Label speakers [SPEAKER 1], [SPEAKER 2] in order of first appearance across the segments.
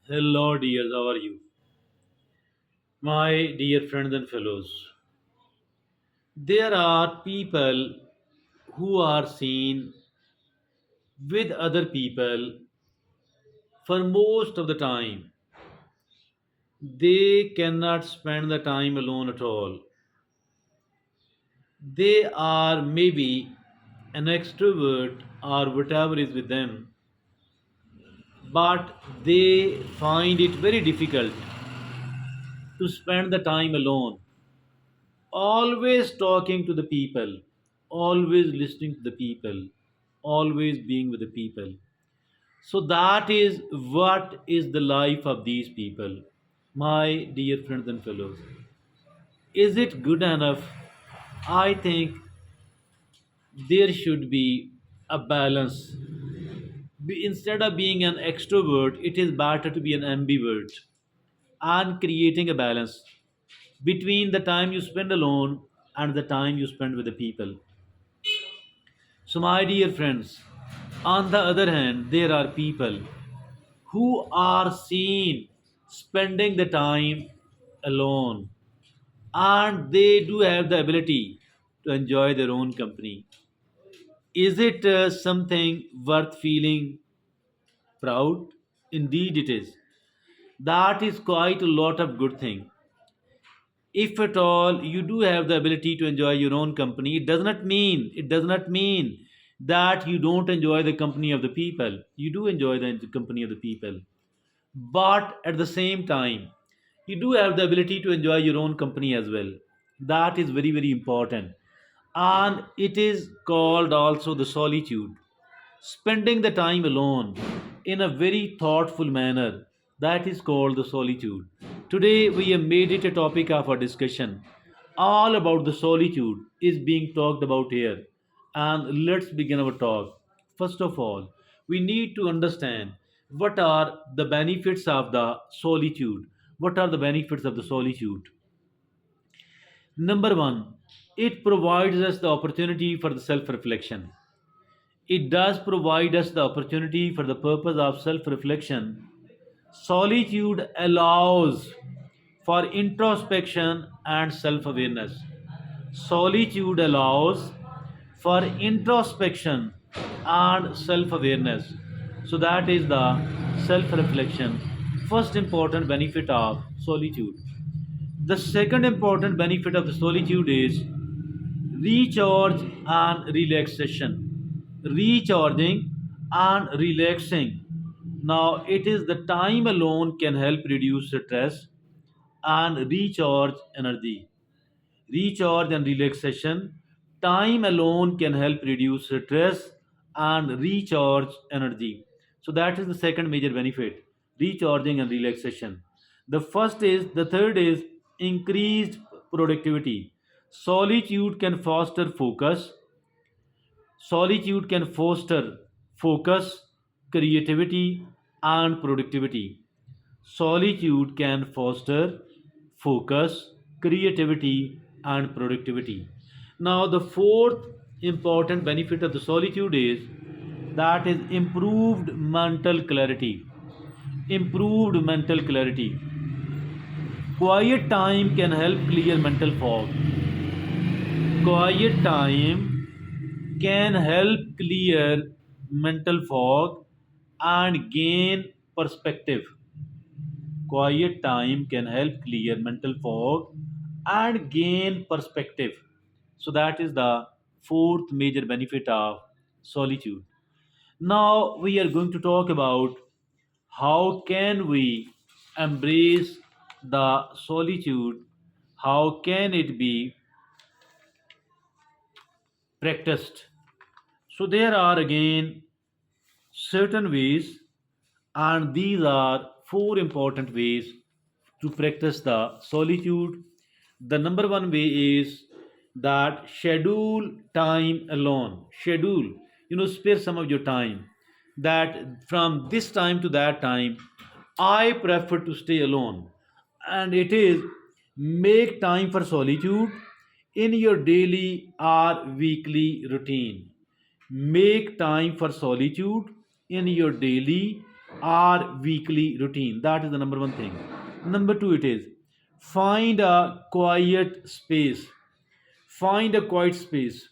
[SPEAKER 1] Hello, dears, how are you? My dear friends and fellows, there are people who are seen with other people for most of the time. They cannot spend the time alone at all. They are maybe an extrovert or whatever is with them, but they find it very difficult to spend the time alone. Always talking to the people, always listening to the people, always being with the people. So that is what is the life of these people. My dear friends and fellows, is it good enough? I think there should be a balance. Instead of being an extrovert, it is better to be an ambivert and creating a balance between the time you spend alone and the time you spend with the people. So, my dear friends, on the other hand, there are people who are seen spending the time alone and they do have the ability to enjoy their own company. Is it something worth feeling proud? Indeed, it is. That is quite a lot of good thing. If at all you do have the ability to enjoy your own company, it does not mean that you don't enjoy the company of the people. You do enjoy the company of the people, but at the same time you do have the ability to enjoy your own company as well. That is very very important, and it is called also the solitude, spending the time alone in a very thoughtful manner. That is called the solitude. Today we have made it a topic of our discussion. All about the solitude is being talked about here. And let's begin our talk. First of all, we need to understand what are the benefits of the solitude. What are the benefits of the solitude? Number one, it provides us the opportunity for the self reflection. It does provide us the opportunity for the purpose of self reflection. Solitude allows for introspection and self awareness. Solitude allows for introspection and self awareness. So, that is the self reflection. First important benefit of solitude. The second important benefit of the solitude is recharge and relaxation. Recharging and relaxing. Now, it is the time alone can help reduce stress and recharge energy. Recharge and relaxation. Time alone can help reduce stress and recharge energy. So, that is the second major benefit, recharging and relaxation. The third is increased productivity. Solitude can foster focus. Solitude can foster focus, creativity, and productivity. Solitude can foster focus, creativity, and productivity. Now, the fourth important benefit of the solitude is that is improved mental clarity. Improved mental clarity. Quiet time can help clear mental fog. Quiet time can help clear mental fog and gain perspective. Quiet time can help clear mental fog and gain perspective. So, that is the fourth major benefit of solitude. Now, we are going to talk about how can we embrace the solitude, how can it be practiced. So, there are again certain ways, and these are four important ways to practice the solitude. The number one way is that schedule time alone. Schedule, spare some of your time. That from this time to that time, I prefer to stay alone. And it is make time for solitude in your daily or weekly routine. Make time for solitude in your daily our weekly routine. That is the number one thing. Number two, it is find a quiet space. Find a quiet space.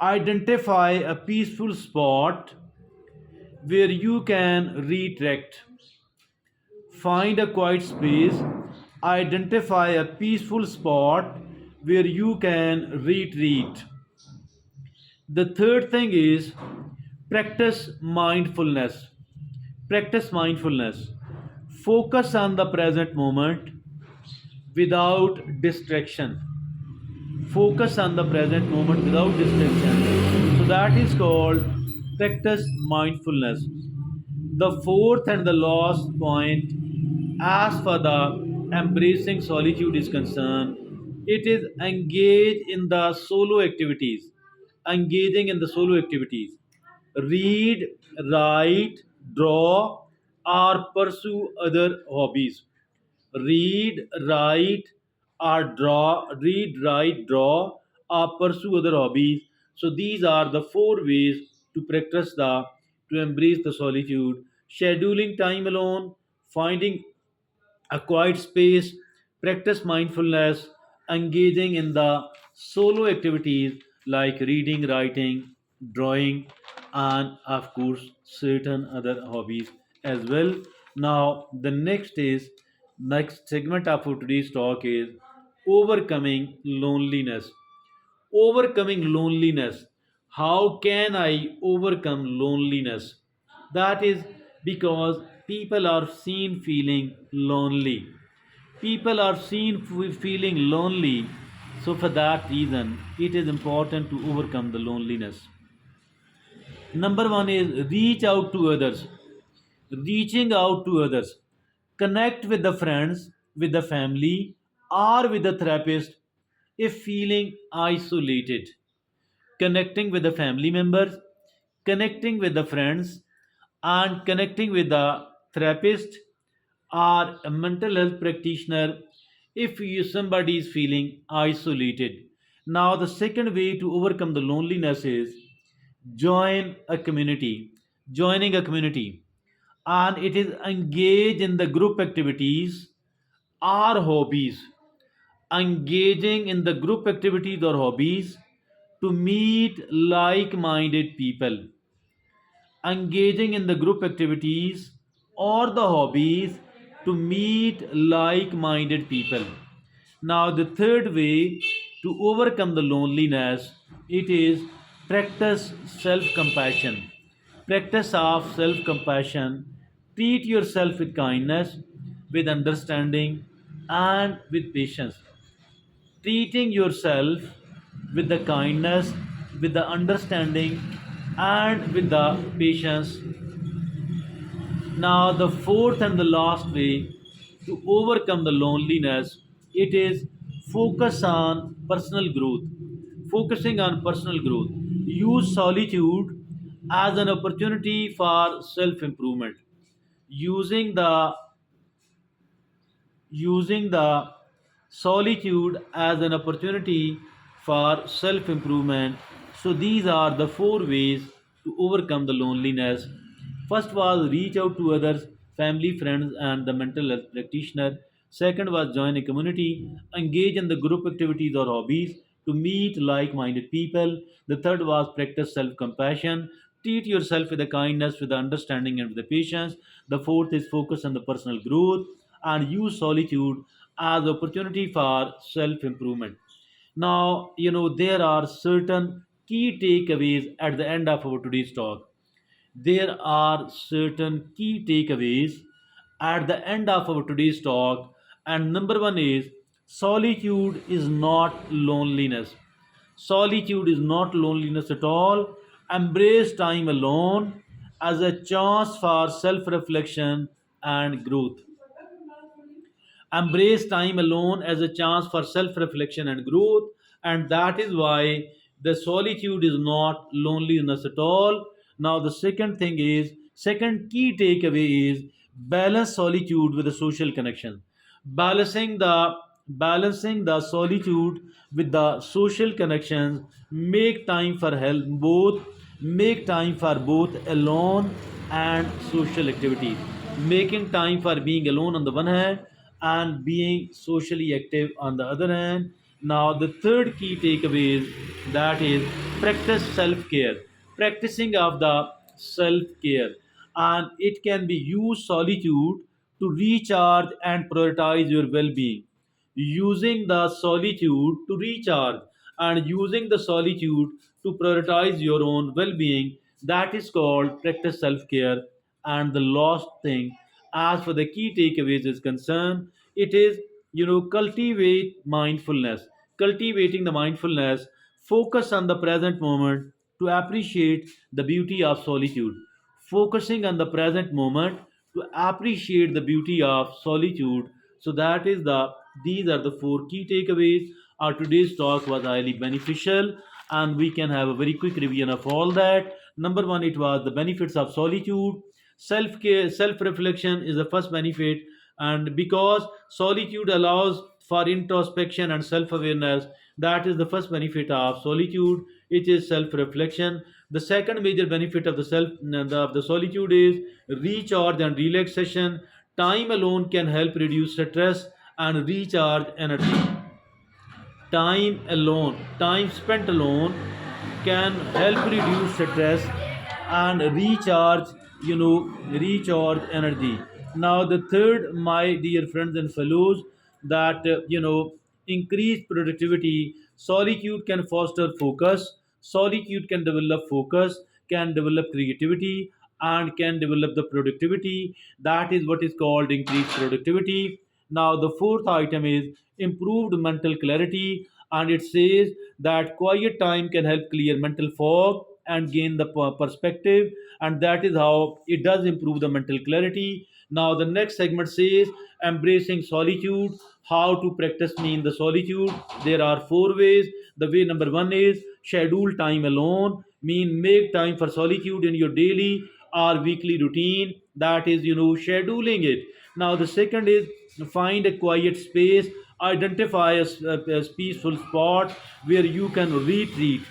[SPEAKER 1] Identify a peaceful spot where you can retract. Find a quiet space. Identify a peaceful spot where you can retreat. The third thing is practice mindfulness. Practice mindfulness. Focus on the present moment without distraction. Focus on the present moment without distraction. So that is called practice mindfulness. The fourth and the last point, as for the embracing solitude is concerned, it is engage in the solo activities. Engaging in the solo activities. Read, write, draw, or pursue other hobbies. Read, write, draw, or pursue other hobbies. So these are the four ways to practice the to embrace the solitude. Scheduling time alone, finding a quiet space, practice mindfulness, engaging in the solo activities like reading, writing, drawing, and of course certain other hobbies as well. Now the next segment of our today's talk is overcoming loneliness. Overcoming loneliness. How can I overcome loneliness? That is because people are seen feeling lonely. People are seen feeling lonely. So, for that reason, it is important to overcome the loneliness. Number one is reach out to others. Reaching out to others. Connect with the friends, with the family, or with the therapist if feeling isolated. Connecting with the family members, connecting with the friends, and connecting with the therapist or a mental health practitioner if somebody is feeling isolated. Now, the second way to overcome the loneliness is join a community. Joining a community, and it is engage in the group activities or hobbies. Engaging in the group activities or hobbies to meet like minded people. Engaging in the group activities or the hobbies to meet like minded people. Now, the third way to overcome the loneliness, it is practice self compassion. Practice of self compassion. Treat yourself with kindness, with understanding, and with patience. Treating yourself with the kindness, with the understanding, and with the patience. Now, the fourth and the last way to overcome the loneliness, it is focus on personal growth. Focusing on personal growth. Use solitude as an opportunity for self improvement. Using the using the solitude as an opportunity for self improvement. So, these are the four ways to overcome the loneliness. First was reach out to others, family, friends, and the mental health practitioner. Second was join a community, engage in the group activities or hobbies to meet like minded people. The third was practice self compassion. Treat yourself with the kindness, with the understanding, and with the patience. The fourth is focus on the personal growth and use solitude as opportunity for self improvement. Now, there are certain key takeaways at the end of our today's talk. There are certain key takeaways at the end of our today's talk, and number one is solitude is not loneliness. Solitude is not loneliness at all. Embrace time alone as a chance for self reflection and growth. Embrace time alone as a chance for self reflection and growth, and that is why the solitude is not loneliness at all. Now, the second key takeaway is balance solitude with the social connection. Balancing the solitude with the social connections, make time for health, both Make time for both alone and social activities. Making time for being alone on the one hand and being socially active on the other hand. Now, the third key takeaway is that is practice self care. Practicing of the self care, and it can be used solitude to recharge and prioritize your well being, using the solitude to recharge and using the solitude to prioritize your own well-being, that is called practice self-care. And the last thing, as for the key takeaways is concerned, it is, cultivate mindfulness. Cultivating the mindfulness, focus on the present moment to appreciate the beauty of solitude. Focusing on the present moment to appreciate the beauty of solitude. So that is the these are the four key takeaways. Our today's talk was highly beneficial, and we can have a very quick revision of all that. Number one, it was the benefits of solitude. Self care, self reflection is the first benefit, and because solitude allows for introspection and self awareness, that is the first benefit of solitude. It is self reflection. The second major benefit of the solitude is recharge and relaxation. Time alone can help reduce stress and recharge energy. Time spent alone can help reduce stress and recharge energy. Now, the third, my dear friends and fellows, that increase productivity. Solitude can foster focus. Solitude can develop focus, can develop creativity, and can develop the productivity. That is what is called increased productivity. Now, the fourth item is improved mental clarity, and it says that quiet time can help clear mental fog and gain the perspective, and that is how it does improve the mental clarity. Now, the next segment says embracing solitude, how to practice me in the solitude. There are four ways. The way number one is schedule time alone, mean make time for solitude in your daily or weekly routine, that is scheduling it. Now, the second is find a quiet space, identify a peaceful spot where you can retreat.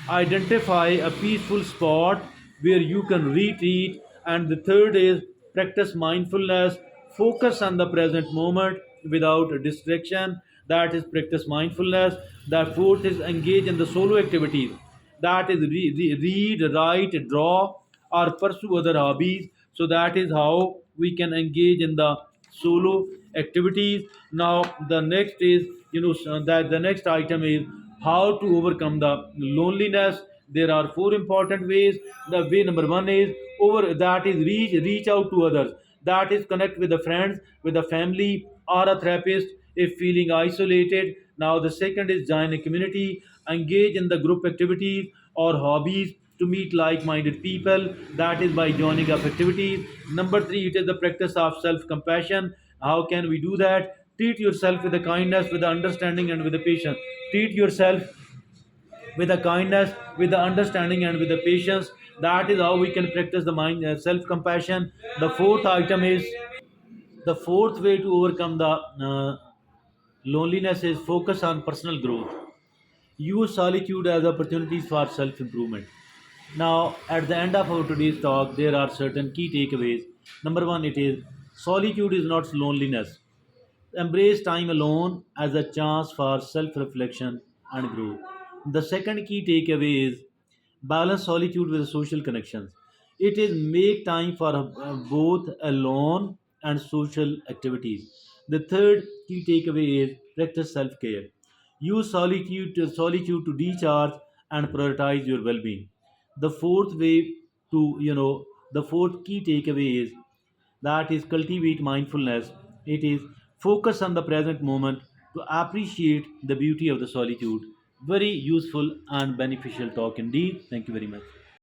[SPEAKER 1] Identify a peaceful spot where you can retreat. And the third is practice mindfulness, focus on the present moment without distraction, that is practice mindfulness. The fourth is engage in the solo activities, that is read, write, draw, or pursue other hobbies. So that is how we can engage in the solo activities. Now, the next is that the next item is how to overcome the loneliness. There are four important ways. The way number one is over that is reach out to others, that is connect with the friends, with the family, or a therapist if feeling isolated. Now, the second is join a community, engage in the group activities or hobbies to meet like-minded people, that is by joining up activities. Number three, it is the practice of self-compassion. How can we do that? Treat yourself with the kindness, with the understanding, and with the patience. Treat yourself with the kindness, with the understanding, and with the patience. That is how we can practice the mind self-compassion. The fourth item is the fourth way to overcome the loneliness is focus on personal growth. Use solitude as opportunities for self-improvement. Now, at the end of our today's talk, there are certain key takeaways. Number one, it is solitude is not loneliness. Embrace time alone as a chance for self reflection and growth. The second key takeaway is balance solitude with social connections. It is make time for both alone and social activities. The third key takeaway is practice self care. Use solitude to recharge and prioritize your well being. The fourth way to, the fourth key takeaway is that is cultivate mindfulness. It is focus on the present moment to appreciate the beauty of the solitude. Very useful and beneficial talk indeed. Thank you very much.